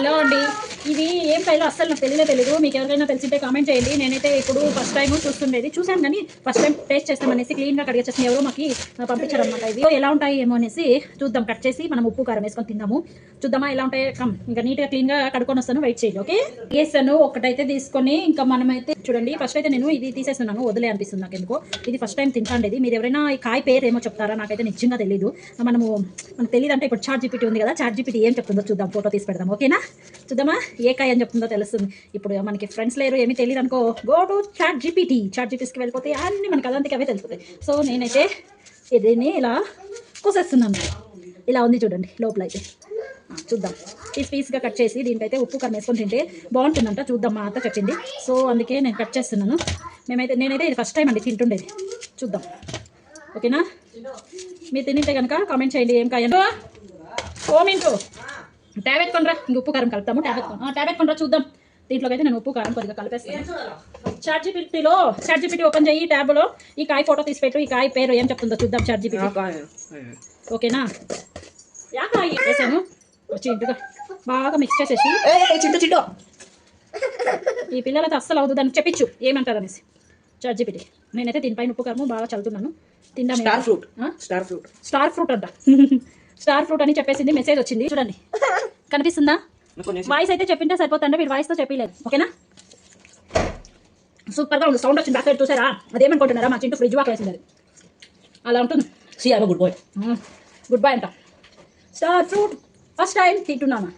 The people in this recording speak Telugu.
హలో అండి, ఇది ఏం ఫైల్ అస్సలు నాకు తెలియదు. మీకు ఎవరికైనా తెలిసింటే కామెంట్ చేయండి. నేనైతే ఇప్పుడు ఫస్ట్ టైం చూసాను కానీ ఫస్ట్ టైం టేస్ట్ చేస్తామనేసి క్లీన్గా కడిగేసేసి ఎవరో మాకు పంపించారు అనమాట. ఇది ఎలా ఉంటాయి ఏమో అనేసి చూద్దాం. కట్ చేసి మనం ఉప్పు కారం వేసుకొని తిందాము. చూద్దామా ఎలా ఉంటాయి. ఇంకా నీట్గా క్లీన్గా కడుక్కొని వస్తాను, వెయిట్ చేయండి. ఓకే, వేసాను ఒకటైతే తీసుకొని. ఇంకా మనమైతే చూడండి, ఫస్ట్ అయితే నేను ఇది తీసేస్తున్నాను, వదిలే అనిపిస్తుంది నాకు ఎందుకో. ఇది ఫస్ట్ టైం తింటాండేది. మీరు ఎవరైనా ఈ కాయ పేరు ఏమో చెప్తారా? నాకైతే నిజంగా తెలియదు. మనకు తెలియదు అంటే ఇప్పుడు చాట్ జీపీటీ ఉంది కదా, చాట్ జీపీటీ ఏం చెప్తుందో చూద్దాం, ఫోటో తీసి పెడదాం. ఓకేనా, చూద్దామా ఏ కాయ అని చెప్తుందో తెలుస్తుంది. ఇప్పుడు మనకి ఫ్రెండ్స్ లేరు, ఏమీ తెలియదు అనుకో, గో టు చాట్ జీపీటీస్కి వెళ్ళిపోతే అన్ని మనకి అదంతకి అవే తెలిసిపోతాయి. సో నేనైతే దీన్ని ఇలా కోసేస్తున్నాను. ఇలా ఉంది చూడండి, లోపల అయితే చూద్దాం. పీస్గా కట్ చేసి దీనికైతే ఉప్పు కారం వేసుకొని తింటే బాగుంటుందంట. చూద్దాం, మా అత్త చెప్పింది, సో అందుకే నేను కట్ చేస్తున్నాను. నేనైతే ఇది ఫస్ట్ టైం అండి తింటుండేది. చూద్దాం, ఓకేనా. మీరు తింటే కనుక కామెంట్ చేయండి ఏం కాయ. ఓ మింటూ ట్యాబ్ ఎత్తుకొనరా, ఇంక ఉప్పు కారం కలుపుతాము. ట్యాబ్ ఎత్తుకొనరా, చూద్దాం. దీంట్లోకి అయితే నేను ఉప్పు కారం కొద్దిగా కలిపేస్తాను. చాట్ జీపీటీ ఓపెన్ చేయి, ట్యాబ్లో ఈ కాయ ఫోటో తీసి పెట్టు. ఈ కాయ పేరు ఏం చెప్తుందో చూద్దాం చాట్ జీపీటీ. ఓకేనా, యా కాయ వేసాను. చింటుగా బాగా మిక్స్ చేసేసి చింటు ఈ పిల్లలతో అస్సలు అవుతుంది దాన్ని చెప్పించు ఏమంటారు అనేసి చాట్ జీపీటీ. నేనైతే దీనిపైన ఉప్పు కారము బాగా చల్లుతున్నాను. తిందాం. స్టార్ ఫ్రూట్ అంట. స్టార్ ఫ్రూట్ అని చెప్పేసింది, మెసేజ్ వచ్చింది చూడండి, కనిపిస్తుందా? వాయిస్ అయితే చెప్పింటే సరిపోతుండే, మీరు వాయిస్తో చెప్పలేదు. ఓకేనా, సూపర్గా ఉంది. సౌండ్ వచ్చింది బ్యాక్ సైడ్, చూసారా? అదేమనుకుంటున్నారా, మా చింటూ ఫ్రిడ్జ్ వాక్ వేసింది, అది అలా ఉంటుంది. గుడ్ బాయ్ అంట. స్టార్ ఫ్రూట్ ఫస్ట్ టైం తింటున్నాను.